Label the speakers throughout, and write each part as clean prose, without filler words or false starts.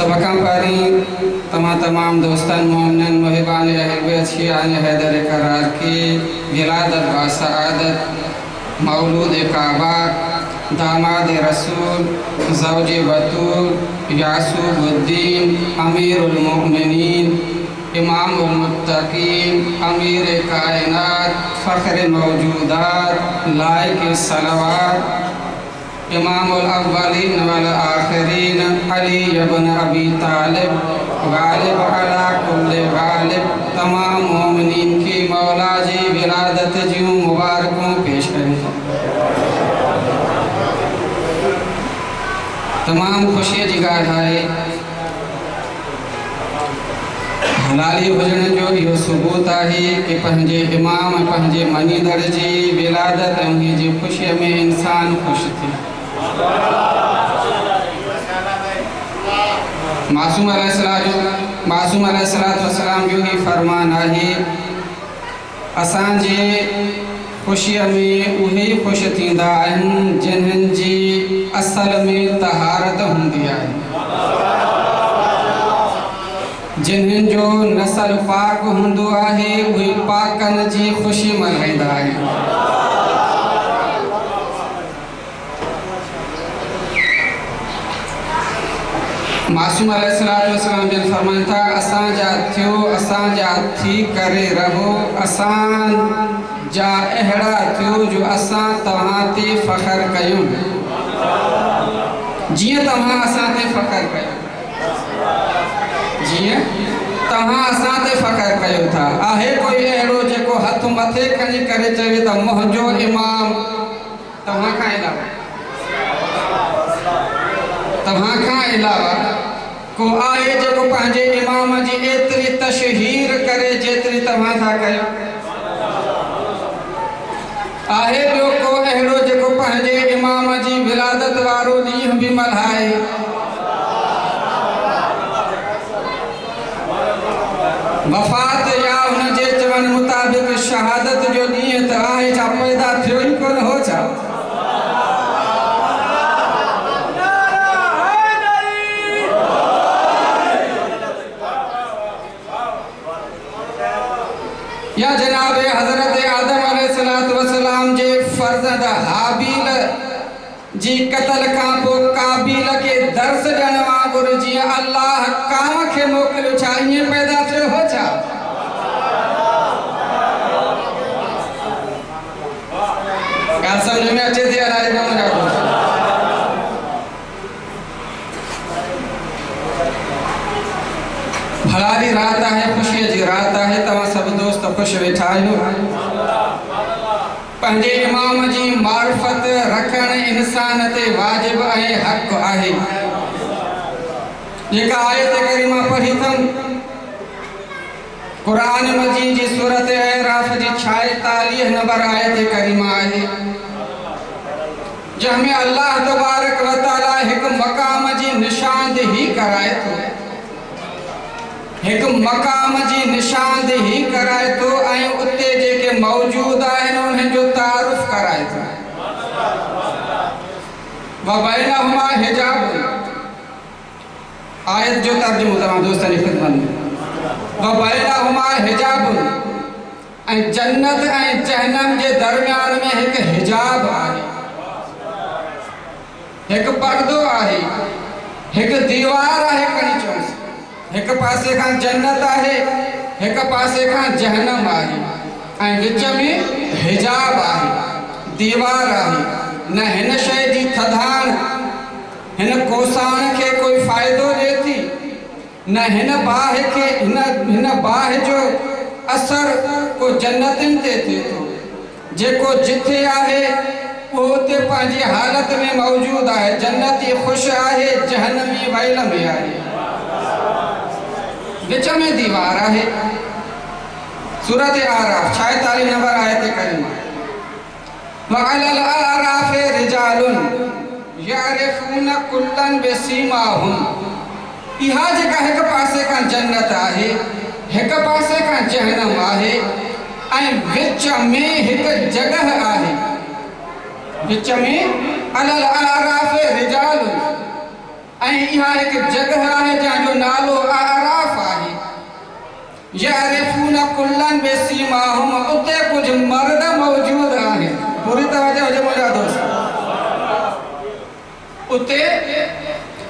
Speaker 1: सबका पारी तमाम दोस्तान मोमिन मुहिबान अहल बैत शियान हैदर करार की विलादत व सआदत मौलूद काबा दामाद रसूल ज़ौज बतूल यासूबुद्दीन अमीरुल मोमिनीन इमामुल मुत्तकीन अमीर कायनात फ़ख्र मौजूदात लाइक सलावत इमामुल अव्वलीन वल आखिरीन अली इब्न अबी तालिब गालिब अला कुल्ले गालिब तमाम मोमिनीन की मौला जी विलादत जी मुबारकों पेश करें। तमाम खुशी जी ॻाल्हि आहे हलाली हुजण जो इहो सबूत आहे कि पंहिंजे इमाम पंहिंजे मञींदड़ जी विलादत ऐं उन्ही जी ख़ुशीअ में इंसान ख़ुशि थिए। मासूम अलैहिस्सलाम जो ही फरमान आहे असांजे ख़ुशीअ में उहे ख़ुशि थींदा आहिनि जिन्हनि जी असल में तहारत हूंदी आहे जिन्हनि जो नसल पाक हूंदो आहे उहे पाकनि जी ख़ुशी मल्हाईंदा आहिनि। मासूम अलैहिस्सलाम जन फरमाइनि था असांजा थियो असांजा थी करे रहो असांजा अहिड़ा थियो जो असां तव्हां ते फ़ख्र कयूं जीअं तव्हां असां ते फ़ख्र कयो। जीअं तव्हां असां ते फ़ख़्रु कयो था। आहे कोई अहिड़ो जेको हथ मथे खणी करे चवे त मुंहिंजो इमाम तव्हां खां अलावा को आहे जेको पंहिंजे इमाम जी एतिरी तशहीर करे जेतिरी तव्हां था कयो? आहे ॿियो को अहिड़ो जेको पंहिंजे इमाम जी विलादत वारो ॾींहुं बि मल्हाए? वफ़ात या हुन जे चवण मुताबिक़ शहादत जो ॾींहुं त आहे छा, पैदा थियो ई कोन हो छा? या जनाब हज़रत आदम अलैहिस्सलाम जे फर्ज़ंद हाबील जी क़त्ल खां पोइ काबील खे दर्स ॾियण वांगुरु जीअं अल्लाह काम खे मोकिलियो, छा ईअं पैदा थियो हो छा? ॻाल्हि सम्झ में अचे थी? अलाए कम ॾाढो भलारी रात आहे, ख़ुशीअ जी रात आहे, तव्हां सभु दोस्त ख़ुशि वेठा आहियो। पंहिंजे इमाम जी मारिफत रखणु इंसान ते वाजिब ऐं हक़ आहे। जेका आयत करीमा पढ़ी अथमि क़ुरान मजीद जी सूरत अराफ़ जी 46 नंबर आयत करीमा आहे, जंहिंमें अल्लाह तबारक व तआला हिकु मक़ाम जी निशानदेही कराए थो, हिकु मक़ाम जी निशानदेही कराए थो ऐं उते जेके मौजूद आहिनि उन्हनि जो तारुफ़ कराए थो। वबैनहुमा हिजाब, आयत जो तर्जुमो तव्हां दोस्तनि जी ख़िदमत में। वबैनहुमा हिजाब, ऐं जन्नत ऐं जहन्नम जे दरमियान में हिकु हिजाब आहे, हिकु पर्दो आहे, हिकु दीवार आहे। कणी चयोसि हिकु पासे खां जन्नत आहे, हिकु पासे खां जहन्नम आहे, ऐं विच में हिजाब आहे, दीवार आहे। न हिन शइ जी थधाण हिन कोसाण खे कोई फ़ाइदो ॾिए थी, न हिन बाहि खे हिन बाहि जो असर को जन्नतनि ते थिए थो। जेको जिथे आहे उहो उते पंहिंजी हालत में मौजूद आहे। जन्नती ख़ुशि आहे, जहन्नमी वैल में आहे, विच में दीवार आहे। सूरत आराफ 46 नंबर आयत करीमा। वअलल आराफ रिजालुन यारिफून कुल्लन बिसीमाहुम, इहा जेका हिकु पासे खां जन्नत आहे, हिकु पासे खां जहन्नम आहे, ऐं विच में हिकु जगह आहे। विच में अलल आराफ रिजालुन, ऐं इहा हिकु जगह आहे जंहिंजो नालो आराफ आहे। यारिफून कुल्लन बिसीमाहुम, उते कुझु मर्द मौजूद आहिनि। पूरी तवज्जो हुजे मुंहिंजा दोस्त, उते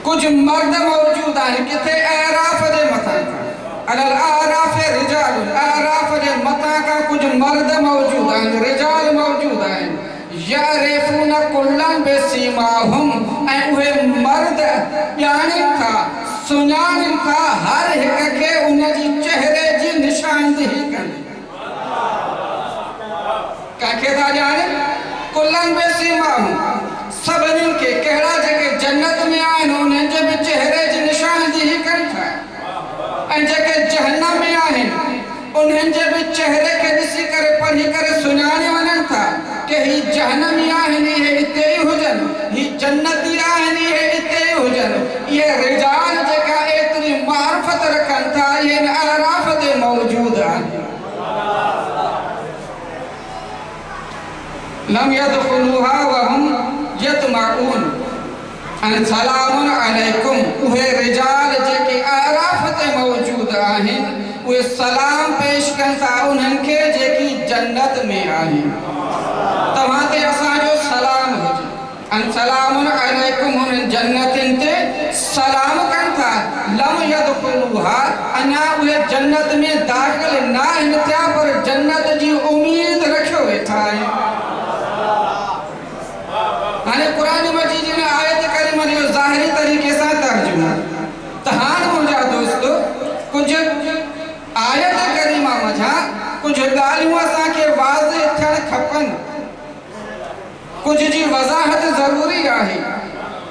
Speaker 1: कुझु मर्द मौजूद आहिनि। किथे? आराफ जे मथां खां, अलल आराफ रिजालुन, आराफ जे मथां खां कुझु मर्द मौजूद आहिनि, रिजाल मौजूद आहिनि। यारिफून कुल्लन बिसीमाहुम, ऐं उहे मर्द ॼाणनि था, सुञाणनि था हर हिक खे उनजी चेहरे जी निशानदेही कनि। कंहिंखे था ॼाणनि? कुल्लन बिसीमाहुम, सभिनी खे। कहिड़ा? जेके जन्नत में आहिनि उन्हनि जे बि चेहरे जी निशानदेही कनि था, ऐं जेके जहन्नम में आहिनि उन्हनि जे बि चेहरे खे ॾिसी करे पढ़ी करे सुञाणे वञनि था कि ही जहन्नमी आहिनि, इहे हिते ई हुजनि, ही जन्नती आहिनि, इहे हिते ई हुजनि। इहे रिजाल जेका एतिरी मारिफत रखनि था, इहे आराफ ते मौजूद आहिनि। लम यदखुलूहा वहुम यतमऊन अन सलामुन अलैकुम, उहे रिजाल जेके आराफ ते मौजूद आहिनि उहे सलाम पेश कनि था उन्हनि खे जेकी जन्नत में आहिनि। तव्हां ते असांजो सलाम हुजे। अन सलामुन अलैकुम, उन्हनि जन्नतिन ते सलाम कनि था। लम यदखुलूहा, अञा उहे जन्नत में दाख़िल न आहिनि थिया, पर जन्नत जी उम्मीद रखियो वेठा आहिनि। हाणे क़ुरान मजीद में आयत करीमा जो ज़ाहिरी तरीक़े सां तर्जुमो। त हाणे मुंहिंजा दोस्त ॻाल्हियूं असांखे वाज़े थियणु खपनि, कुझु जी वज़ाहत ज़रूरी आहे।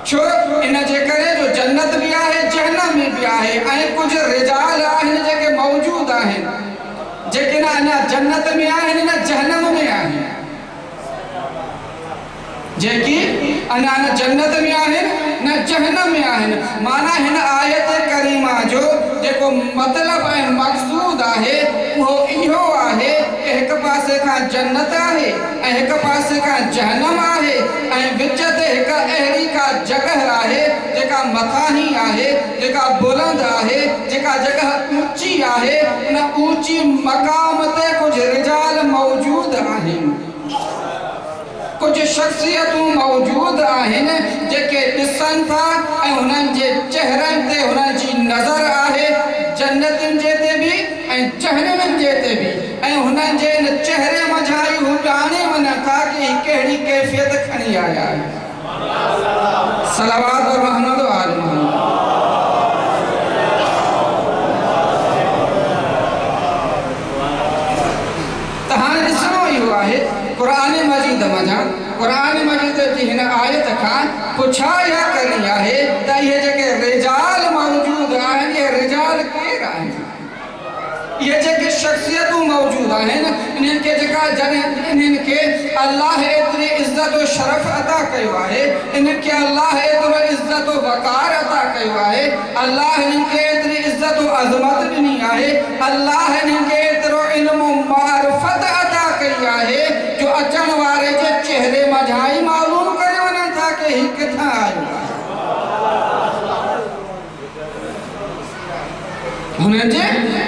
Speaker 1: छो इन जे करे जो जन्नत बि आहे, जहन्नम बि आहे, ऐं कुझु रिजाल आहिनि जेके मौजूद आहिनि जेके न अञा जन्नत में आहिनि न जहन्नम में आहिनि, जेकी अञा न जन्नत में आहिनि न जहन्नम में आहिनि। माना हिन आयत करीमा जो जेको मतिलब ऐं मक़सूद आहे उहो इहो आहे कि हिक पासे खां जन्नत आहे ऐं हिक पासे खां जहन्नम आहे, ऐं विच ते हिक अहिड़ी का जगह आहे जेका मथां ई आहे, जेका बुलंद आहे, जेका जगह ऊंची आहे। उन ऊंची मक़ाम ते कुझु रिजाल मौजूद आहिनि, कुछ शख्सियतूं मौजूद आहिनि जेके ॾिसनि था ऐं उन्हनि जे चेहरनि ते उन्हनि जी नज़र आहे, जन्नतुनि जे ते बि ऐं जहन्नम जे ते बि, ऐं हुननि जे इन चेहरे मंझां ई हू ॼाणे वञनि था कि ही कहिड़ी कैफ़ियत खणी आया आहिनि। सलावत और रहमत आल मोहम्मद। त हाणे ॾिसणो इहो आहे क़ुरान मजीद मंझां, क़ुरान मजीद जी हिन आयत खां पुछा इहा करणी आहे त इहे जेके रिजाल मौजूद आहिनि, इहे रिजाल केरु आहिनि? इहे जेके शख्सियतूं मौजूद आहिनि, इन्हनि खे जेका जॾहिं इन्हनि खे अल्लाह एतिरी इज़त और शरफ़ अता कयो आहे, इन्हनि खे अल्लाह एतिरो इज़त और वक़ार अता कयो आहे, अल्लाह इन्हनि खे एतिरी इज़त और अज़मत ॾिनी आहे, अल्लाह इन्हनि खे एतिरो इल्म मारिफत अता कई आहे जो अचण वारे जे चेहरे मंझां ई मालूम करे वञनि था कि ही किथां आयो आहे। हुननि जे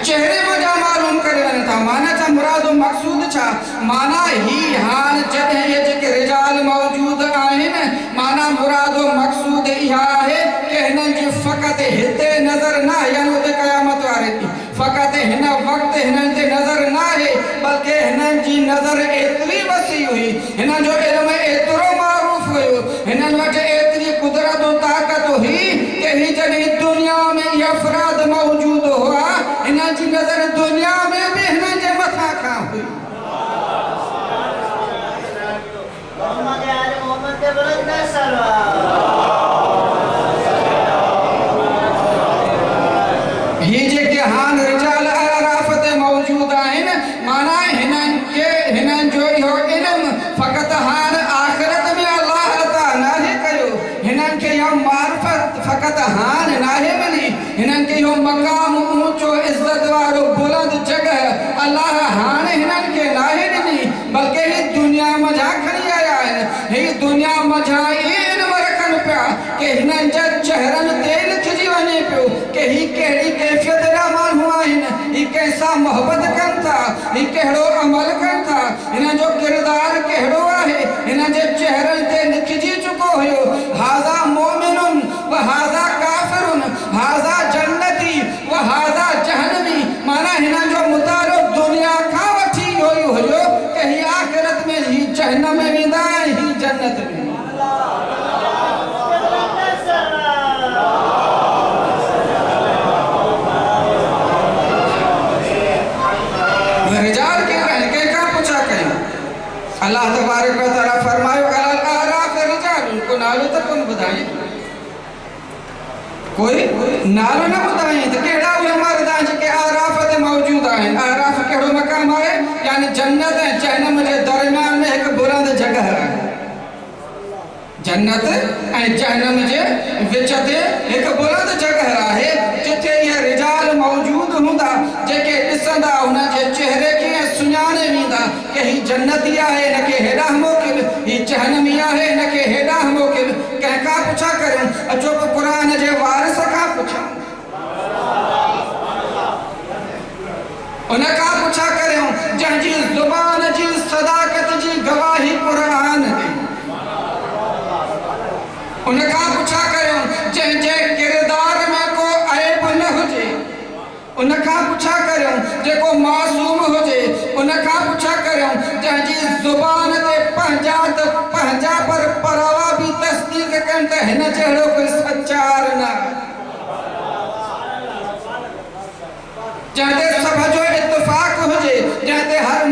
Speaker 1: चेहरे मंझां मालूम करे वञनि था। माना छा, मुराद मक़सूद छा? माना ही हाल जॾहिं इहे जेके रिजाल मौजूद आहिनि, माना मुराद मक़सूद इहा आहे कि हिननि जी फ़क़ति हिते नज़र न आहे, यानी उते क़यामत वारे ॾींहुं फ़क़ति हिन वक़्तु हिननि ते नज़र न आहे, बल्कि हिननि जी नज़र एतिरी वसी हुई, हिननि जो इल्मु एतिरो मारूफ़ हुयो, हिननि वटि एतिरी कुदरत और ताक़त हुई कि ही जॾहिं दुनिया में इहे अफ़राद मौजूद हुआ, हिननि जी नज़र दुनिया में बि हिननि जे मथां खां हुई। ही जेके हान रिजाल आराफ़ ते मौजूद आहिनि, माना हिननि जो इहो इल्मु फ़क़ति हान आख़िरत में अल्लाह अता नाहे कयो, हिननि खे इहो मारिफत फ़क़ति हान नाहे मिली, हिननि खे इहो मक़ाम ऊंचो इज़त वारो बुलंद जगह अल्लाह हाणे हिननि खे नाहे ॾिनी, बल्कि ही दुनिया मंझां खणी आया आहिनि। ही दुनिया मंझां इल्मु रखनि पिया कि हिननि जे चेहरनि ते लिखिजी वञे पियो कि ही कहिड़ी कैफ़ियत जा माण्हू आहिनि, ही कंहिंसां मोहबत कनि था, ही कहिड़ो अमल कनि था, हिननि जो किरदार कहिड़ो आहे, हिननि जे चेहरनि ते लिखिजी चुको हुयो, हाज़ा मोमिनुन व हाज़ा काफ़िरुन, हाज़ा जन्नती व हाज़ा जहन्नमी। माना हिननि जो मुतालो दुनिया खां वठी इहो ई हुयो कि ही आख़िरत में ही जहन्नम में वेंदा ऐं ही जन्नत में। रिजाल के कंहिंखां पुछा कयूं? अल्लाह तबारक व तआला फरमायो अलल आराफ़ रिजाल, उनको नालो त कोन ॿुधाई, कोई नालो न ॿुधाई त कहिड़ा उहे मर्द आहिनि जेके आराफ़ ते मौजूद आहिनि। आराफ़ कहिड़ो मक़ाम आहे? यानी जन्नत ऐं जहन्नम जे दरमियान में हिकु बुलंद जगह आहे। जन्नत ऐं जहन्नम जे विच ते हिकु बुलंद जगह आहे जिथे इहे रिजाल मौजूद हूंदा जेके ॾिसंदा हुन जे चेहरे खे सुञाणे वेंदा कि ही जन्नती आहे, हिनखे हेॾां मोकिल, ही जहन्नमी आहे, हिनखे हेॾां मोकिल। कंहिंखां पुछा करियूं? अचो पोइ क़ुरान जे वारिस खां पुछूं, उन खां पुछा करियूं जंहिंजी ज़ुबान जी सदाकत जी गवाही क़ुरान ॾे, उन खां पुछा करियूं जंहिंजे किरदार में को ऐब न हुजे, उन खां पुछा करियूं जेको मासूम हुजे, उन खां पुछा करियूं जंहिंजी ज़ुबान ते पंहिंजा पर परवा बि तस्दीक कनि त हिन जहिड़ो कोई सचार न, जंहिं ते सभ जो इत्तिफ़ाक़ हुजे, जंहिं ते हर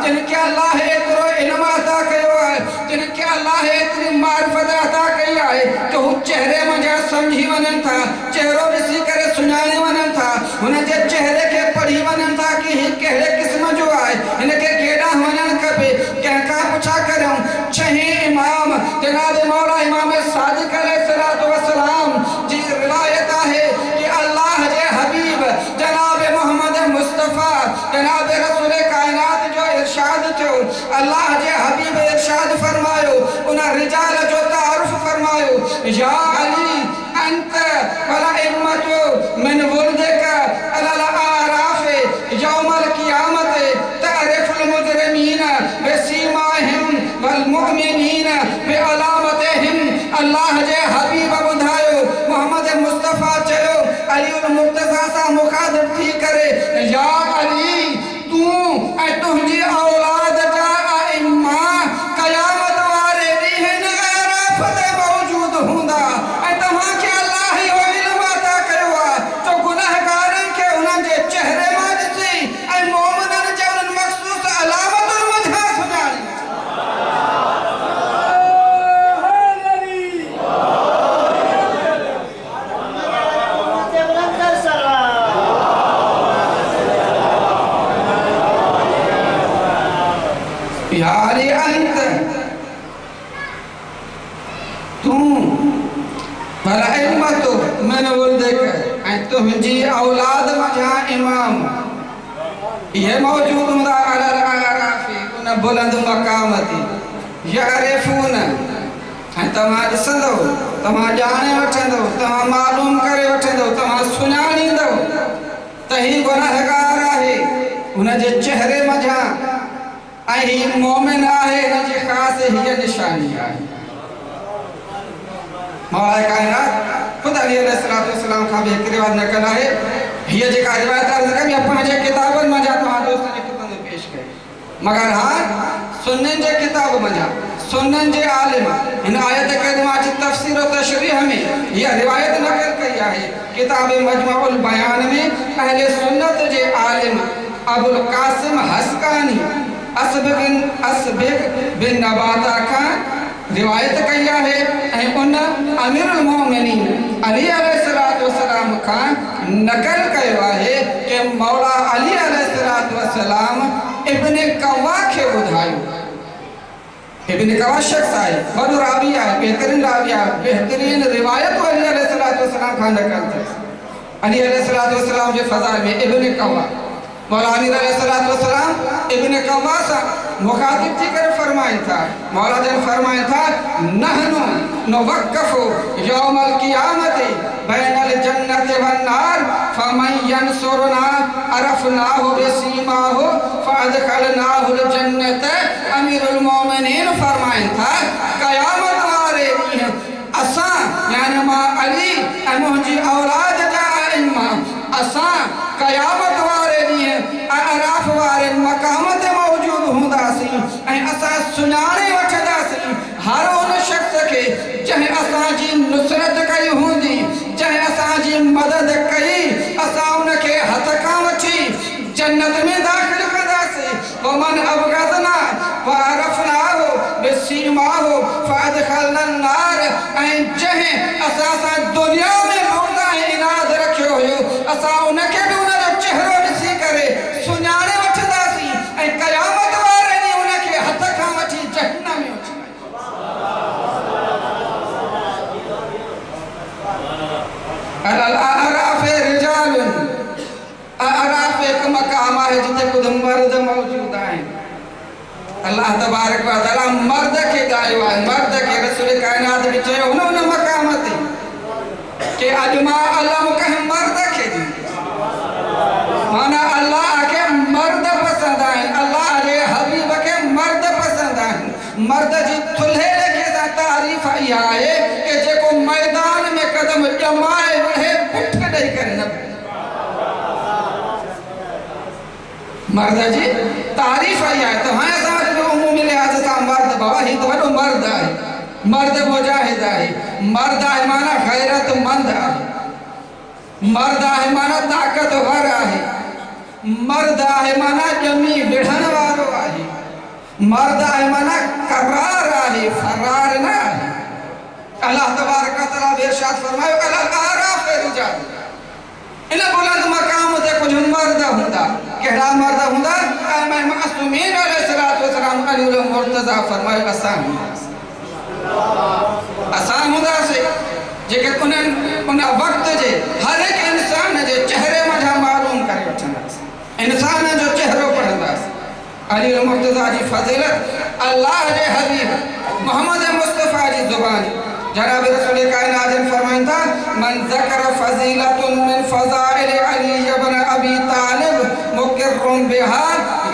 Speaker 1: जिनके अल्लाह एतिरो इल्म अता कयो आहे, जिनके अल्लाह एतिरी मारिफत अता कई आहे कि हू चेहरे मंझां सम्झी वञनि था, चेहरो ॾिसी करे सुञाणे वञनि था, हुन जे चेहरे खे पढ़ी वञनि था कि हीउ कहिड़े क़िस्म जो आहे, हिनखे केॾांहुं वञणु खपे। कंहिंखां पुछा करियूं, छहीं इमाम जनाब मौला इमाम सादिक अलैहिस्सलातु वस्सलाम जी रिवायत आहे कि अल्लाह जे हबीब जनाब मोहम्मद मुस्तफ़ा जनाब रसूल कायनात जो इरशाद थियो, अल्लाह जे हबीब इरशाद फरमायो, उन रिजाल जो तारुफ फरमायो, या अली अंत वला इम्मतु मिन वुल्दिका अलल आराफ यौमल क़ियामत तारिफुल मुजरिमीन बिसीमाहिम वल मुमिनीन बिअलामतिहिम। अल्लाह जे हबीब ॿुधायो, मोहम्मद मुस्तफ़ा चयो अली उल मुर्तज़ा सां मुखातिब थी करे, या अली तूं ऐं तुंहिंजी औलाद जा अइम्मा क़यामत वारे ॾींहं आराफ ते मौजूद हूंदा ऐं तव्हांखे अल्लाह इहो इल्म अता कयो आहे जो गुनाहगारनि खे उन्हनि जे चेहरे मां ॾिसी ऐं मोमिननि जे उन्हनि मख़सूस अलामतुनि मंझां सुञाणी। यारी अंत तू भला इम्मत मैंने बोल देख ऐं तुंहिंजी औलाद मंझां इमाम ये मौजूद हूंदा अलल आराफ़ी उन बुलंद मक़ाम ते यअरिफ़ून ऐं तव्हां ॾिसंदव, तव्हां ॼाणे वठंदव, तव्हां मालूम करे वठंदव, तव्हां सुञाणींदव त ही गुनाहगार आहे हुन जे चेहरे मंझां ऐं ही मोमिन आहे, हिन जी ख़ासि हीअ निशानी आहे। मौला कायनात ख़ुदि अली अलैहिस्सलातु वस्सलाम खां बि हिकु रिवायत नक़ल आहे, हीअ जेका रिवायत अर्ज़ कई आहे पंहिंजे किताबनि मंझां तव्हां दोस्तनि जे ख़िदमत में पेश कई, मगर हाणे सुन्ननि जे किताब मंझां सुन्ननि जे आलिम हिन आयत करिमा जी तफ़सीर और तशरीह में हीअ रिवायत नक़ल कई आहे। किताब मजमुउल बयान में अहले सुन्नत जे आलिम अबुल कासिम हस्कानी असबिग बिन नबाता खां रिवायत कई आहे ऐं उन अमीरुल मोमिनीन अली अलैहिस्सलातु वस्सलाम खां नक़ल कयो आहे कि मौला अली अलैहिस्सलातु वस्सलाम इब्न कव्वा खे ॿुधायो। इब्न कव्वा शख्स आहे, वॾो रावी आहे, बेहतरीन रावी आहे, बेहतरीन रिवायत अली अलैहिस्सलातु वस्सलाम खां नक़ल थियसि। अली अलैहिस्सलातु वस्सलाम जे फ़ज़ाइल में इब्न कव्वा मौला अली अलैहिस्सलातु वस्सलाम इब्न कव्वा सां मुखातिब थी करे फरमाइनि था, मौला जन फरमाइनि था, नहनु नुवक्कफु यौमल क़ियामति बैनल जन्नति वन नार फमन यंसुरना अरफनाहु बिसीमाहु फअदखलनाहुल जन्नत। अमीरुल मोमिनीन फरमाइनि था, क़यामत वारे ॾींहुं असां यानी मां अली ऐं मुंहिंजी औलाद जा अइम्मा असां क़यामत वारे ॾींहुं अराफ वारे मक़ाम ते मौजूद हूंदासीं ऐं असां सुञाणे वठंदासीं हर उन शख़्स खे जंहिं असांजी नुसरत कई हूंदी, जंहिं असांजी मदद कई, असां उनखे हथ खां वठी जन्नत में दाख़िल कंदासीं। वमन अबग़ज़ना वअरफ़नाहु बिसीमाहु फअदख़लनन नार ऐं जंहिं असां सां दुनिया में बुग़्ज़ ऐं इनाद रखियो हुयो असां उनखे बि उनजो चेहरो ॾिसी करे सुञाणे वठंदासीं ऐं क़यामत वारे ॾींहुं उनखे हथ खां वठी जहन्नम में विझंदासीं। अलल आराफ़ रिजालुन, आराफ़ हिकु मक़ाम आहे जिते ख़ुदि मर्द मौजूद आहिनि। अल्लाह तबारक व तआला मर्द खे ॻाल्हियो आहे, मर्द खे रसूल कायनात बि चयो हुन मक़ाम ते कि अॼु मां अलम कंहिं मर्द खे माना अल्लाह खे मर्द पसंदि आहिनि, अल्लाह जे हबीब खे मर्द पसंद आहिनि। मर्द जी थुल्हे लेखे सां तारीफ़ इहा आहे कि जेको मैदान में कदम ॼमाए विढ़े पुठ ॾेई करे न मर्द जी तारीफ़ इहा आहे। त हाणे असां वटि उमूमी लिहाज़ सां मर्द बाबा हीउ त वॾो मर्द आहे, मर्द मुजाहिद आहे, मर्द आहे माना गैरतमंद आहे, मर्द आहे माना ताक़तवर आहे, मर्द आहे माना जमी विढ़ण वारो आहे, मर्द आहे माना करार आहे, फरार न आहे। अल्लाह तबारक व तआला इरशाद फरमायो अल आराफ रिजाल, इन बुलंद मकाम ते कुछ मर्द हुंदा, केड़ा मर्द हुंदा? इमाम मासूमीन अलैहिस्सलातु वस्सलाम अलीउल मुर्तजा फरमायो असान हुंदा से जेके उन वक्त जे हर एक इंसान जे चेहरे मजा मालूम करे वठंदास, इंसान जो चेहरो पढ़ंदास। अलीउल मुर्तजा जी फजीलत अल्लाह जे हबीब मोहम्मद मुस्तफा जी जुबान जनाब रसूल कायनात फरमाइन था मन ज़कर फजीलतुन मिन फज़ाइल अली इब्न अबी तालिब मुक़र्रुम बिहा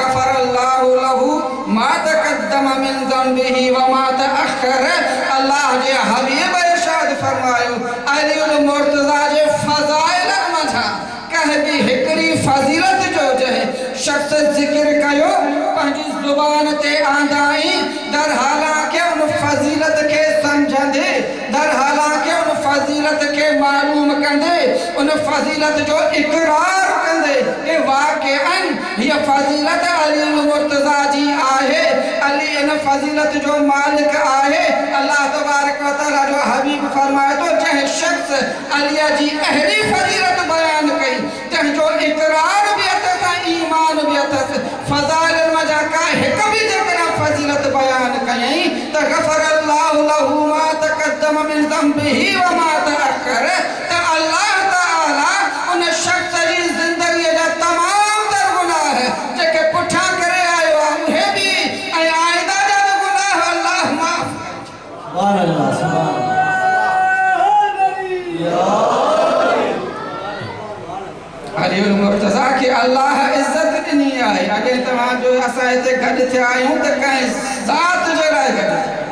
Speaker 1: गफरल्लाहु लहू मा तक़द्दम मिन ज़ंबिही व मा तअख़्खर। अल्लाह जे हबीब इरशाद फरमायो अलीउल मुर्तजा जे फज़ाइल मझा कह भी हिकड़ी फजीलत जो जहे शख्स जिक्र कयो पंहिंजी जुबान ते आंदाई दर हालांकि उन फजीलत के समझंदे, दर हालांकि उन फजीलत के मालूम कंदे, उन फजीलत जो इकरार कंदे कि वाक़अन ये फजीलत अलीउल मुर्तजा जी आहे, अली इन फजीलत जो मालिक आहे। अल्लाह तबारक व तआला जो हबीब फरमाए तो जह शख्स अलिया जी अहली फजीलत बयान कई जह जो इकरार भी अथस ईमान भी अथस फज़ाइल मजा का हिक भी जेकरा फजीलत बयान कई त गफरल्लाहु लहू मा तक़द्दम मिन ज़ंबिही व मा तअख़्खर। त अल्लाह ताला उन शख्स जी जिंदगी जा तमाम तर गुनाह जेके पुठा करे आयो उहे भी ऐं आइंदा जा गुनाह अल्लाह माफ। सुभान अल्लाह, सुभान अलीउल मुर्तजा के अल्लाह इज्जत ॾिनी आहे। अॻे तव्हां जो असां हिते गॾु थिया आहियूं त कंहिं ज़ात जे लाइ गॾु थिया,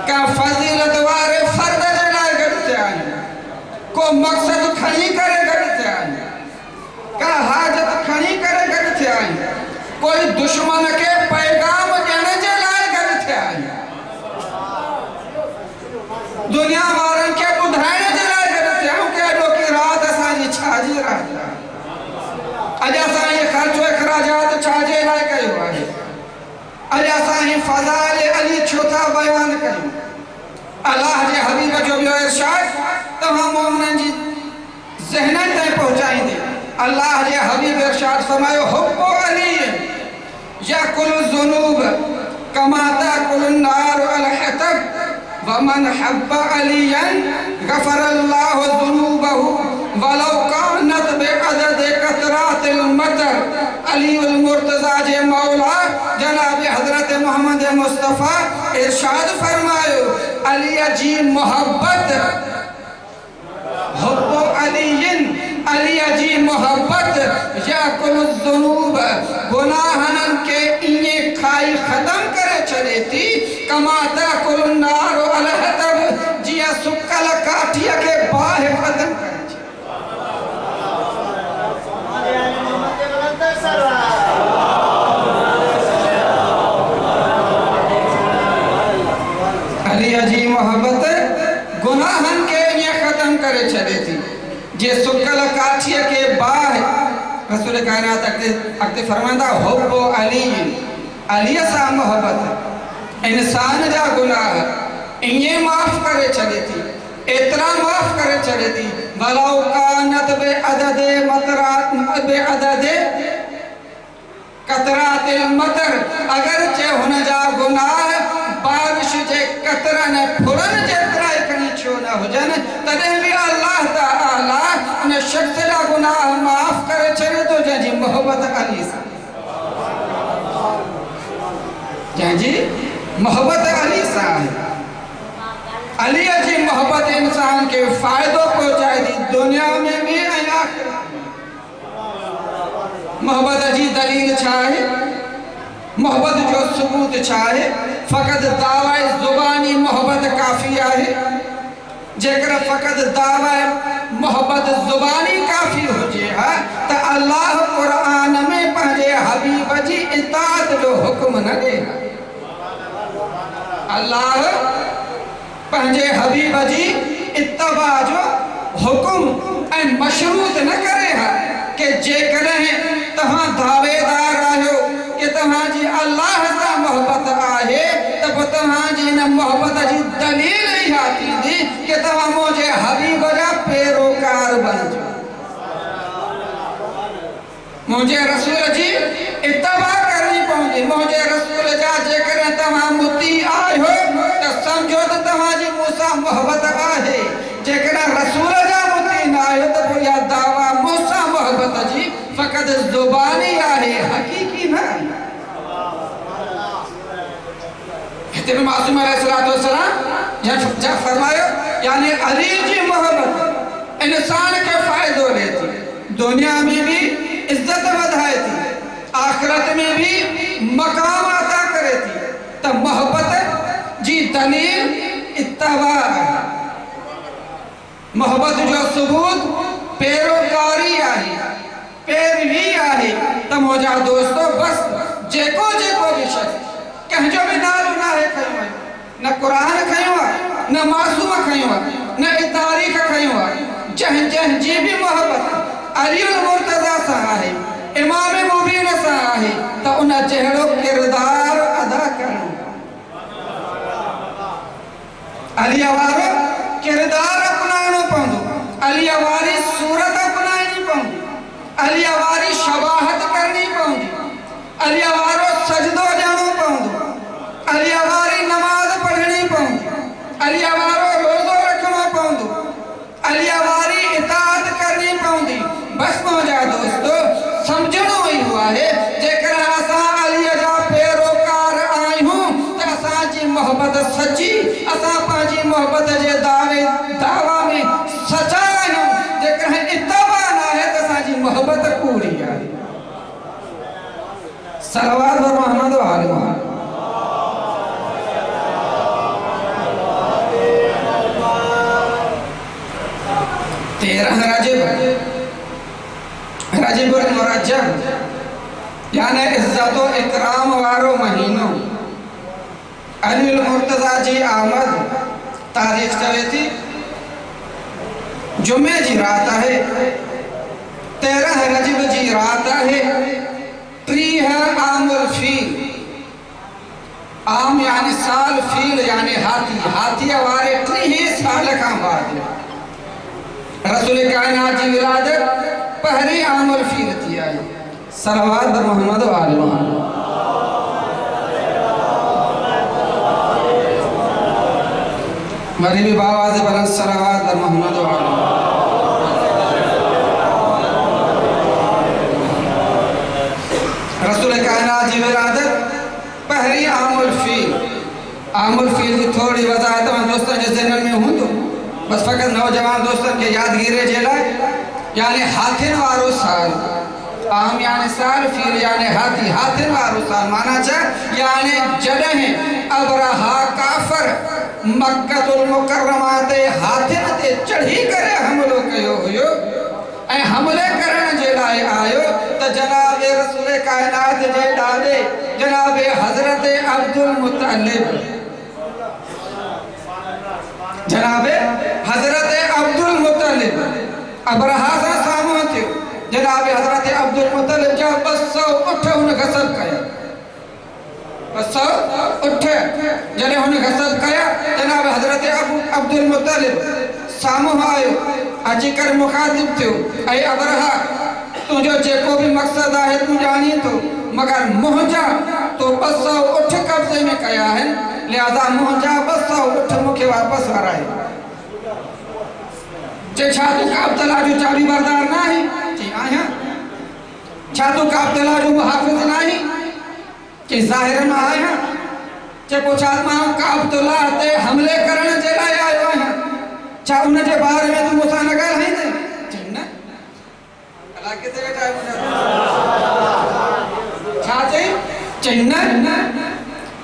Speaker 1: कंहिं फज़ीलत वारे फ़र्द जे लाइ गॾु थिया आहियूं, को मक़सद खणी करे गॾु थिया आहियूं, का हाजत खणी करे गॾु थिया आहियूं, कोई दुश्मन के पैगाम ॾियण जे लाइ गॾु थिया आहियूं, दुनिया वारनि खे ॿुधाइण जे लाइ गॾु थिया आहियूं कि अॼोकी राति असांजी छाजी राति आहे, अॼु असां इहे ख़र्चो इख़राजात छाजे लाइ कयो आहे, अॼु असां ही फज़ाइल अली छो था बयान कयूं। अल्लाह जे हबीब जो ॿियो इरशाद तव्हां मोमिननि जी ज़हननि ताईं पहुचाईंदे। अल्लाह जे हबीब इरशाद फरमायो हुब्बु अली याकुलु ज़ुनूब कमा ताकुलु नार अल हतब वमन हब्ब अलियन गफरल्लाहु ज़ुनूबहु वलौ कानत बिअदद कतरातिल मतर। अलीउल मुर्तजा जे मौला जनाब हजरत मोहम्मद मुस्तफ़ा इरशाद फरमायो अली जी मोहब्बत हुब्बु अलियन, अली जी मोहब्बत याकुलु ज़ुनूब गुनाहन के इए खाई खत्म करे छड़े थी कमा ताकुलु नार अल हतब जिया सुकल काठिया के बाहि खत्म करे छे। अली जी मोहब्बत गुनाहन के इए खत्म करे छड़े थी जे सुकल काठिया के बाहि। रसूल कायनात अॻिते फरमाईंदा हुब्बु अली, अली सां मोहब्बत इंसान जा गुनाह इए माफ़ करे छॾे थी, एतिरा माफ़ करे छॾे थी वलौ कानत बिअदद बिअदद कतरातिल मतर, अगर चे हुन जा गुनाह बारिश जे कतरनि फुरनि जेतिरा खणी छो न हुजनि तॾहिं बि अल्लाह ताला उन शख्स जा गुनाह माफ़ करे छॾे थो जंहिंजी मोहब्बत अली सां, जंहिंजी मोहब्बत अली सां आहे। अली जी मोहब्बत इंसान के फ़ाइदो पहुचाए थी दुनिया में भी ऐं आख़िरत में। मोहब्बत जी दलील छा आहे, मोहब्बत जो सबूत छा आहे? फ़क़त दावाए ज़ुबानी मोहब्बत काफ़ी आहे। जेकर फ़क़त दावाए मोहब्बत ज़ुबानी काफ़ी हुजे हा त अल्लाह क़ुरान में पंहिंजे हबीब जी इताअत जो हुक्म न ॾे। अल्लाह पंहिंजे हबीब जी इत्तबा जो हुक्म ऐं मशरूत न करे हा कि जेकॾहिं तव्हां दावेदार आहियो कि तव्हांजी अल्लाह सां मोहबत आहे त पोइ तव्हांजी इन मोहबत जी दलील इहा थींदी कि तव्हां मुंहिंजे हबीब जा पैरोकार बणिजो, मुंहिंजे रसूल जी इत्तबा करणी पवंदी। मुंहिंजे रसूल जा जेकॾहिं तव्हां मुती आहियो त सम्झो त तव्हांजी मूंसां मोहबत आहे। जेकॾहिं रसूल जा मुती न आहियो त पोइ इहा दावा मूंसां मोहबत जी फ़क़त ज़ुबानी आहे, हक़ीक़ी न आहे। हिते बि मासूम अलैहिस्सलाम जा फरमायो यानी अली जी मोहबत इंसान खे फ़ाइदो ॾिए थी, दुनिया में भी इज्जत वधाए थी, आखिरत में भी मकाम अता करे थी। त मोहबत जी दलील इत्तबा आहे, मोहबत जो सबूत पैरोकारी आहे, पैरवी आहे। त मुंहिंजा दोस्तो बस जेको जेको भी शख़्स कंहिंजो बि नालो न आहे खयो आहे, न क़ुरान खयो आहे, न मासूम खयो आहे, न तारीख़ खयो आहे, जंहिंजी भी मोहबत अलीउल मुर्तज़ा सां आहे, इमाम मुबीन सां आहे, त उन जहिड़ो किरदार अदा करणो, अलीअ वारो किरदार अपनाइणो पवंदो, अलीअ वारी सूरत अपनाइणी पवंदी, अलीअ वारी शबाहत करणी पवंदी, अलीअ वारो सजदो ॾियणो पवंदो, अलीअ वारी नमाज़ पढ़णी पवंदी, अलीअ वारो रोज़ो रखणो पवंदो, अलीअ वारी इताअत करणी पवंदी। बस मुंहिंजा दोस्तो सम्झणो इहो आहे जेकॾहिं असां अलीअ जा पैरोकार आहियूं त असांजी मोहबत सची, असां पंहिंजी मोहबत जे दावा में सचा आहियूं। जेकॾहिं इत्तबा न आहे त असांजी मोहबत कूड़ी आहे। सलवात वर मोहम्मद व आले मोहम्मद। रजबुल मुरज्जब यानी इज्जत व इकराम वारो महीनो, अलीउल मुर्तज़ा जी आमद तारीख़ चवे थी जुमे जी रात आहे, 13 रजब जी रात आहे, 30 आमुल फील, आम यानी साल, फील यानी हाथी, हाथीअ वारे 30 साल खां बाद रसूल कायनात जी विलादत पहरी आमुल फील थी आई। सलवात बर मोहम्मद व आले मोहम्मद। मरी भी बावाज़ बुलंद सलवात बर मोहम्मद व आले मोहम्मद। रसूल कायनात जी विलादत पहरी आमुल फील की थोड़ी वज़ाहत दोस्तों जे ज़हन में हूंदो, बस फ़क़त नौजवान दोस्तन के यादगिरी जे लाइ। यानी हाथिन वारो साल, आम यानी साल, फील यानी हाथी, हाथिन वारो साल माना छा यानी जॾहिं अबरहा काफ़र मक्कतुल मुकर्रमा ते हाथिन ते चढ़ी करे हमलो कयो हुयो ऐं हमले करण जे लाइ आयो त जनाब रसूल कायनात जे ॾाॾे जनाब हज़रत अब्दुल मुत्तलिब, जनाब हज़रत अब्दुल मुत्तलिब अबरहा सां साम्हूं थियो। जनाब हज़रत अब्दुल मुत्तलिब जा 200 उठ हुन गसब कया, 200 उठ जॾहिं हुन गसब कया, जनाब हज़रत अब्दुल मुत्तलिब साम्हूं आयो, अची करे मुखातिब थियो, ऐं अबरहा तुंहिंजो जेको बि मक़सदु आहे तूं ॼाणी थो, मगर मुंहिंजा तो 200 उठ कब्ज़े में कया आहिनि, लिहाज़ा मुंहिंजा 200 उठ मूंखे वापसि वाराए। छा तूं काबतला जो चाबी बरदार न आहीं? चई आहियां। छा तूं काबतला जो मुहाफ़िज़ न आहीं? चई ज़ाहिर मां आहियां। चई पोइ छा मां काबतला ते हमले करण जे लाइ आयो आहियां? छा उन जे बारे में तूं मूंसां न ॻाल्हाईंदे? चई न। अलाह किथे वेठा आहियो मुंहिंजा? छा चई? चई न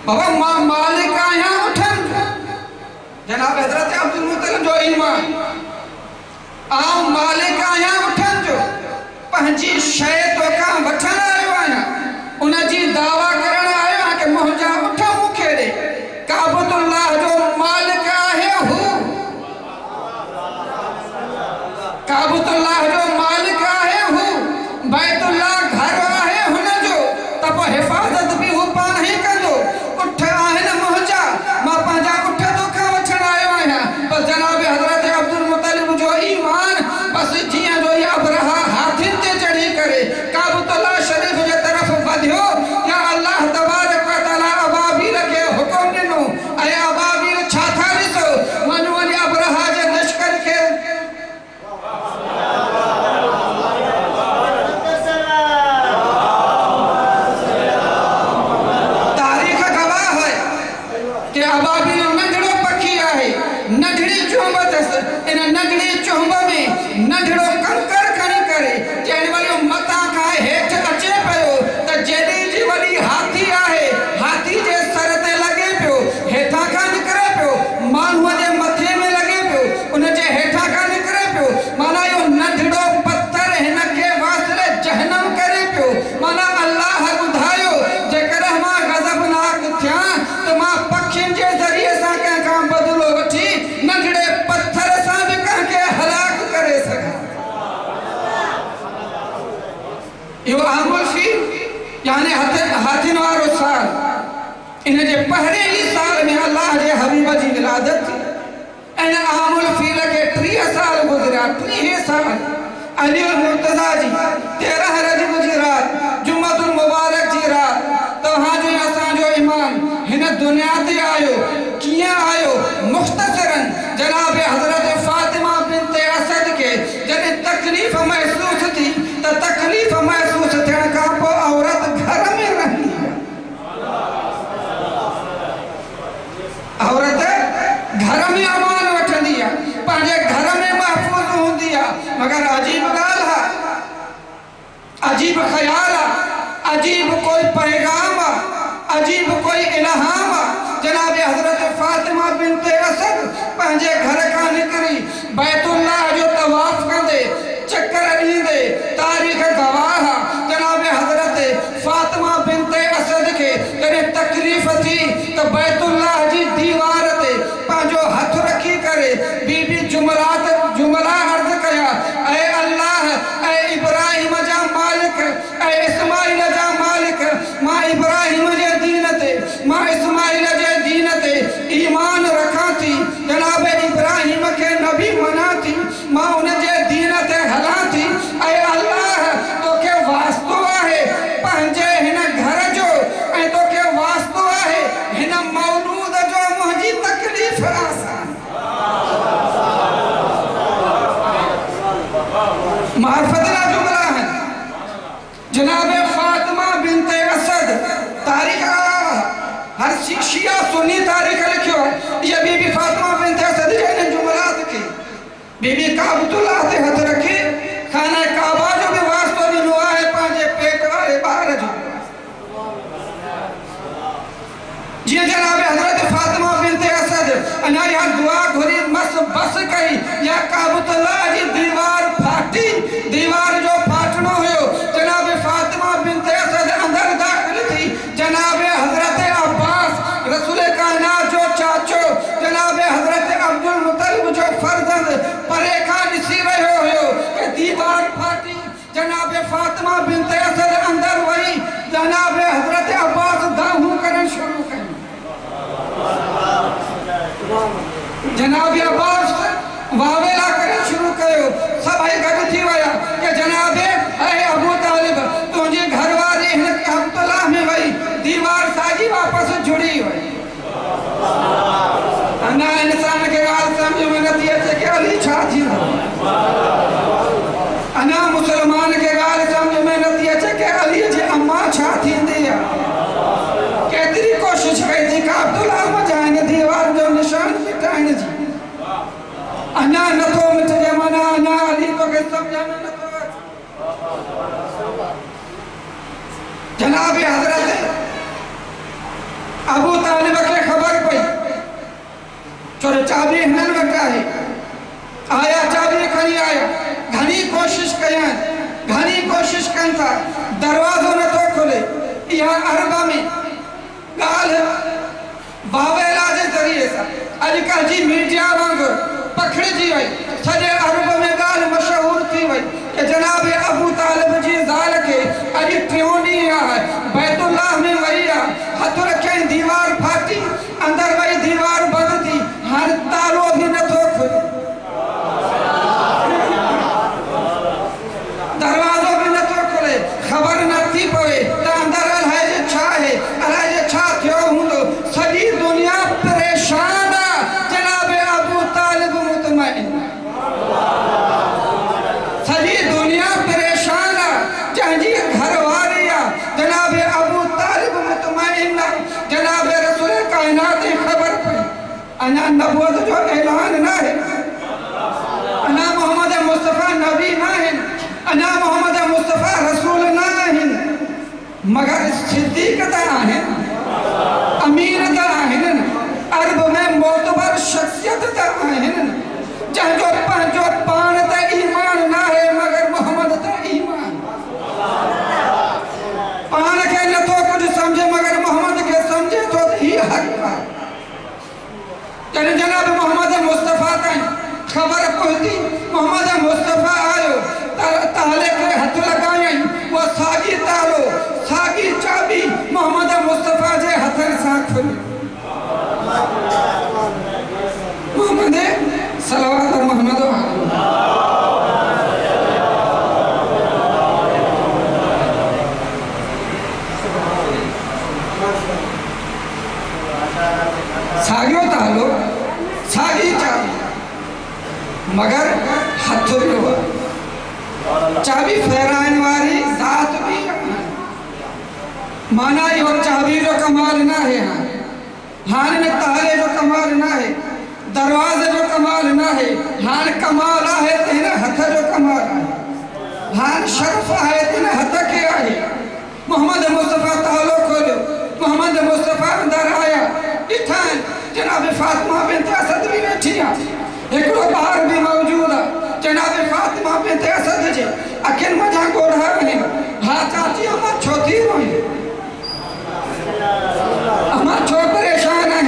Speaker 1: बाबा मां मालिक आहियां उठनि जो। जनाब हज़रत अब्दुल मुत्तलिब जो ईमान, आउं मालिक आहियां उठनि जो, पंहिंजी शइ तोखां वठण आयो आहियां, उन जी दावा करण आयो आहियां कि मुंहिंजा उठ मूंखे ॾे। काबतुल्लाह जो मालिक आहे हू, काबतुल्लाह जो मालिक आहे हू, आमुल फील यानी हाथिन वारो साल इन जे पहरे ही साल में अल्लाह जे हबीब जी विलादत थी। इन आमुल फील के 30 साल गुजरा। 30 साल अली मुर्तजा जी 13 रजब जी रात जुम्मतुल मुबारक जी रात तव्हां जो असां जो ईमान हिन दुनिया ते आयो किया आयो। मुख्तसरन जनाब हजरत फातिमा बिनते असद के जने तकलीफ महसूस थी तो तकलीफ महसूस थियण खां पोइ औरत घर में रहंदी है। औरत घर में अमान वठंदी है, पंहिंजे घर में महफूज हूंदी है। मगर अजीब ॻाल्हि है, अजीब ख्याल है, अजीब कोई पैगाम है, अजीब कोई इल्हाम है। जनाब हजरत फातिमा बिनते असद पंहिंजे घर का निकरी बैतुल्लाह जो तवाफ कंदे चक्कर ॾींदे तारीख़ गवाह है। जनाब हजरत फातिमा बिनते असद के जॾहिं तकलीफ़ थी तो बैतुल्लाह जी दीवार ते पंहिंजो हथ रखी करे बीबी जुमला अर्ज़ कया, ऐ अल्लाह, ऐ इब्राहिम जा मालिक, ऐ इस्माइल जा मालिक, मां इब्राहिम जे दीन ते मां इस्माइल जे दीन ते ईमान रखां थी। जनाब इब्राहिम के नबी मना थी, मां उन जे दीन ते हलां थी। ऐ अल्लाह, तोखे वास्तो आहे पंहिंजे हिन घर जो ऐं तोखे वास्तो आहे हिन मौलूद जो मुंहिंजी तकलीफ़ आसान। मार्फतला जुमला है जनाब फातिमा बिनते असद। तारीख हर शिया सुन्नी तारीख लिखियो है। ये बीबी फातिमा बिनते असद ने जुमलात की बीबी काबतुल्लाह ते हथ रखी खाना काबा जो भी वास्तो ॾिनो आहे पंहिंजे पेट वारे ॿार जो। जीअं जनाब हजरत फातिमा बिनते असद अञा या दुआ घुरी बस कई या काबतुल्लाह जी दीवार फाटी। दीवार जो फाटनो हुयो। जनाब फातिमा बिनते असद अंदर दाखिल थी। जनाब हजरत अब्बास रसूल कायनात जो चाचो जनाब हजरत अब्दुल मुतलिब जो फर्जंद परे खां ॾिसी रहियो हुयो कि दीवार फाटी। जनाब फातिमा बिनते असद अंदर वही। जनाब हजरत अब्बास दाहूं करण शुरू कई। जनाब अब्बास वावेला करण शुरू कयो। सभई गॾु थी विया कि जनाब ऐ अबू तालिब तुंहिंजी घरवारी हिन अब्दुल्लाह में वई। दीवार साॻी वापसि जुड़ी वई। अञा इंसान खे ॻाल्हि सम्झ में नथी अचे कि अली छा थींदो। अञा मुसलमान खे ॻाल्हि सम्झ में नथी अचे कि अलीअ जी अम्मा छा थींदी आहे। केतिरी कोशिशि कई थी कि अब्दुल्लाह वजा हिन दीवार जो निशान मिटाइण जी। अञा नथो मिटजे। माना अञा अली तोखे सम्झ में नथो अचे। जनाब हजरत अबू तालिब खे ख़बर पई छो चाबी हिननि वटि आहे। आया चाबी खणी आया। घणी कोशिश कयां, घणी कोशिश कनि था, दरवाज़ो नथो खुले। इहा अरब में ॻाल्हि वावेला जे ज़रिए सां अॼुकल्ह जी मीडिया वांगुरु पखिड़िजी वई। सॼे अरब में ॻाल्हि मशहूर थी वई कि जनाब अबू तालिब जी ज़ाल खे अॼु 3 ॾींहं आहे बैतुल्लाह में वई आहे। हथ रखियईं, दीवार फाटी, अंदर वई दीवार बंदि थी। हाणे तालो बि नथो खुले, दरवाज़ो भी नथो खुले। खबर नथी पवे त अंदर अलाए जे छा आहे, अलाए जे छा थियो हूंदो। सॼी दुनिया परेशान आहे। जनाब अबू तालिब मुतमइन। सॼी दुनिया परेशान आहे। जंहिंजी घरवारी आहे जनाब अबू तालिब मुतमइन आहे। जनाब रसूल कायनात जी ख़बर पई। अञा नबूवत जो ऐलान न आहे। अञा मोहम्मद मुस्तफ़ा नबी न आहिनि। अञा मोहम्मद मुस्तफ़ा रसूल न आहिनि। मगर सिद्दीक़ त आहिनि, अमीर त आहिनि, अरब में मोतबर शख्सियत त आहिनि। जंहिंजो पंहिंजो पाण त ईमान न आहे मगर मोहम्मद त ईमान। पाण खे नथो कुझु सम्झे मगर मोहम्मद खे सम्झे थो त हीअ हक़ आहे। जॾहिं जनाब मोहम्मद मुस्तफ़ा ताईं ख़बर पहुती, मोहम्मद मुस्तफ़ा आयो, ताले खे हथ लॻायईं। उहा साॻी चाबी फेराइण वारी ज़ात भी माना इहो चाबी जो कमाल ना है हान में ताले जो कमाल ना है दरवाजे जो कमाल ना है हान कमाल है तेरे हथ जो कमाल है हान शर्फ है तेरे हथ के आहे मोहम्मद मुस्तफा तालो खोलो मोहम्मद मुस्तफा अंदर आया इठान जनाब फातिमा बिनत असद भी बैठी है एकड़ो बाहर भी मौजूद है जनाब फातिमा बिनत असद जे अखिन मजा गोढ़ा है हा चाची अमा छोती रोई अमा छो परेशान है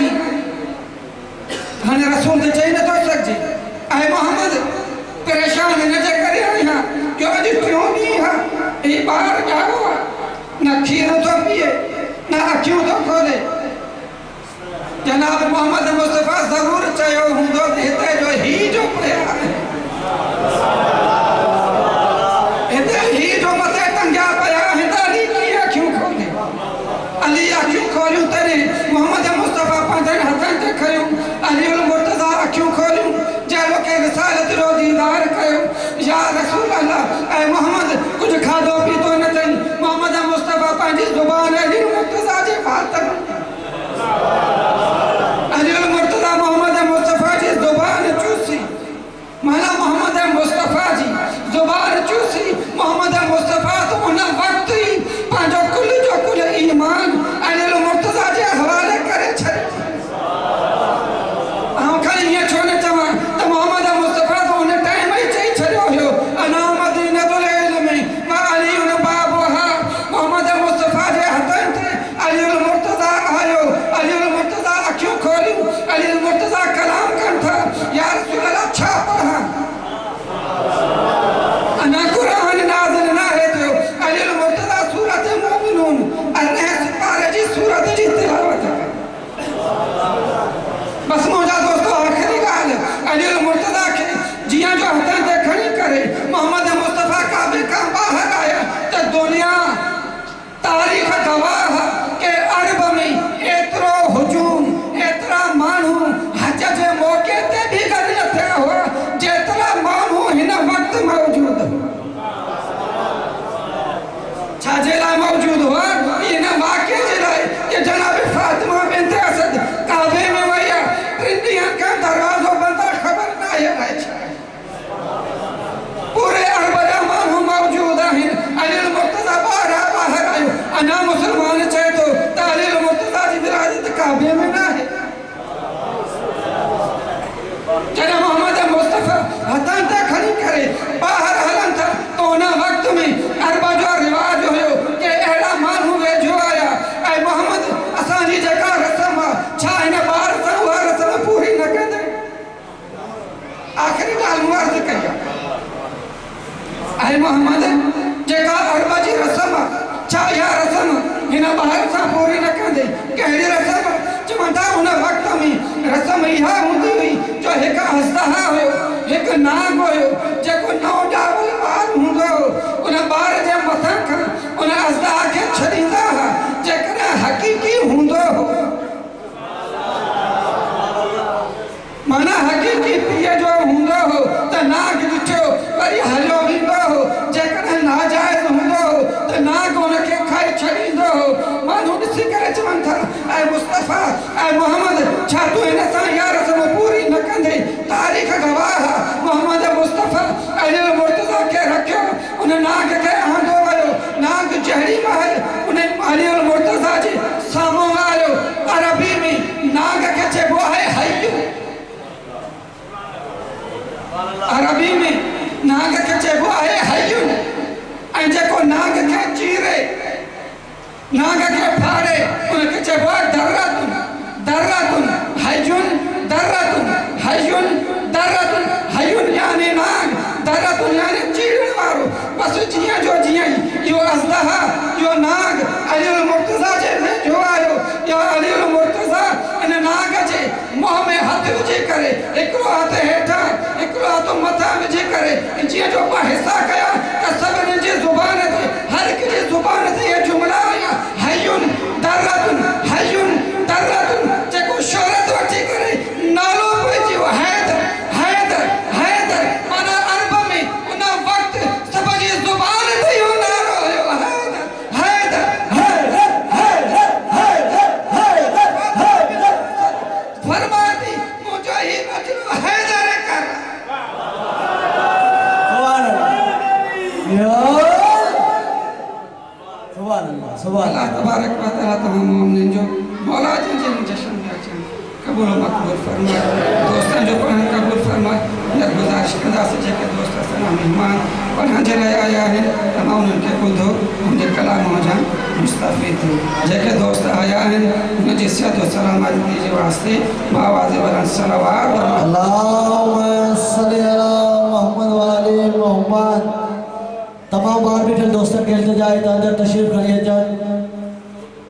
Speaker 1: हाने रसूल ते चई न तो सकजे ऐ मोहम्मद परेशान न जे करे आया जो अज क्यों नहीं है ए बाहर जाओ न खीर तो पिए न अखियों तो खोले जनाब मोहम्मद मुस्तफा जरूर चयो हुंदो हिते जो ही जो पया हिते ही जो मथे टंगिया पया हिते नी की अखियों खोले अली अखियों खोलियूं तने मोहम्मद मुस्तफा पंहिंजनि हथनि ते खयूं अली उल मुर्तज़ा अखियूं खोलियूं जहिड़ो के रिसालत जो दीदार कयो या रसूल अल्लाह ऐ मोहम्मद कुछ खाधो पीतो न अथई मोहम्मद मुस्तफा पंहिंजी ज़ुबान अली उल मुर्तज़ा जे वात अली उल मुर्तज़ा मोहम्मद मुस्तफा जी ज़ुबान चूसी माना मोहम्मद मुस्तफा जी ज़ुबान चूसी मोहम्मद मुस्तफा तो उन वक्त ही पंहिंजो कुल जो कुल ईमान अली उल मुर्तज़ा जे हवाले करे छॾियो ये छो न चवां त मोहम्मद मुस्तफा तो उन टाइम ही चई छॾियो हुयो अना मदीनतुल इल्म व अली बाबुहा मोहम्मद मुस्तफा जे हथनि ते अली उल मुर्तज़ा आयो अली उल मुर्तज़ा अखियूं खोलियूं अली उल मुर्तज़ा कलाम कनि था या रसूल अल्लाह छा पढ़ां अना कुरान नाज़िल न आहे थियो अली उल मुर्तज़ा सूरत मोमिनून अरहं सिपारे जी सूरत जी तिलावत बस मुंहिंजा दोस्तों आख़िरी ॻाल्हि अली उल मुर्तज़ा खे जीअं जो हथनि ते खणी करे मोहम्मद मुस्तफा काबे खां ॿाहिरि आया त दुनिया तारीख़ गवाह के अरब में एतिरो हुजूम एतिरा माण्हू हज जे मौक़े ते बि गॾु न थिया हुआ जेतिरा माण्हू हिन वक़्तु मौजूद छाजे लाइ मौजूद हुआ इन वाक़े जे लाइ कि जनाब फातिमा बिनत असद काबे में वई दरवाजो बंद खबर ना है पूरे अरब जा माण्हू मौजूद आहिनि अली उल मुर्तज़ा बाहर आयो अना मुसलमान चए थो त अली उल मुर्तज़ा जी विरासत काबे में ना है जॾहिं मोहम्मद मुस्तफा हथनि ते खणी करे ॿाहिरि हलनि था त उन वक़्त में अरब जो रिवाज हुयो कि अहिड़ा माण्हू वेझो आया ऐं मोहम्मद असांजी जेका रस्म आहे छा हिन ॿार सां उहा रस्म पूरी न कंदे आख़िरी ॻाल्हि मूं अर्ज़ु कई आहे ऐं मोहम्मद जेका अरब जी रस्म आहे छा इहा रस्म हिन ॿार सां पूरी न कंदे कहिड़ी रस्म चवनि था उन वक़्त में रस्म इहा हूंदी हुई जो हिकु असदहा हुयो हिकु नाग हुयो जेको नओं ॼावल ॿार हूंदो हो उन ॿार जे मथां खां उन असदहा खे छॾींदा हुआ जेकॾहिं हक़ीक़ी हूंदो हो माना हक़ीक़ी पीउ जो हूंदो हो त नाग ॾिठो वरी हलियो वेंदो हो जेकॾहिं नाजाइज़ हूंदो हो त नाग उनखे खाई छॾींदो हो माण्हू ॾिसी करे चवनि था ऐं मुस्तफा ऐं मोहम्मद छा तूं हिन सां इहा रस्म पूरी न कंदे तारीख़ गवाह मोहम्मद मुस्तफा अली उल मुर्तज़ा खे रखियो उन नाग खे आंदो वियो नाग जहिड़ी महल उन अली उल मुर्तज़ा जे साम्हूं आयो अरबी में नाग खे चइबो आहे हय्यू अरबी में नाग खे चइबो आहे हय्यू ऐं जेको नाग खे चीरे नाग खे फाड़े उनखे चइबो आहे दर्रतुन दर्रतुन हय्युन दर्रतुन हय्युन दर्रतुन हय्युन यानी नाग दर्रतुन यानी चीरण वारो बस जीअं जो जीअं इहो असदहा इहो नाग अली उल मुर्तज़ा जे वेझो आयो या अली उल मुर्तज़ा इन नाग जे मुंहं में हथ विझी करे हिकिड़ो हथ हेठां हिकिड़ो हथ मथां विझी करे जीअं जो ॿ हिसा कया त सभिनी जी ज़ुबान ते हर हिक जी ज़ुबान ते इहे जुमिला आया हय्युन दर्रतुन हय्युन दर्रतुन जेको शोहरत वठी करे नालो पइजी वियो हैदर हैदर हैदर माना अरब में उन वक़्तु सभ जी अल्लाह तबारक व तआला तमाम मोमिन जो मौला जिन जश्न में अचन कबूल मकबूल फरमाए दोस्तन जो पढ़न कबूल फरमाए या गुजारिश कंदा से जेके दोस्त असां मेहमान पढ़ण जे लाइ आया आहिनि तमाम उन्हनि खे ॿुधो मुंहिंजे कलाम जा मुस्तफ़ी थियो जेके दोस्त आया आहिनि उनजी सिहत और सलामती जे वास्ते आवाज़ वरन सलावत
Speaker 2: अल्लाहुम्मा सल्ली अला मोहम्मद व आले मोहम्मद। तमाम बार भी दोस्तों के इल्तिजा अंदर तशरीफ खड़िए जन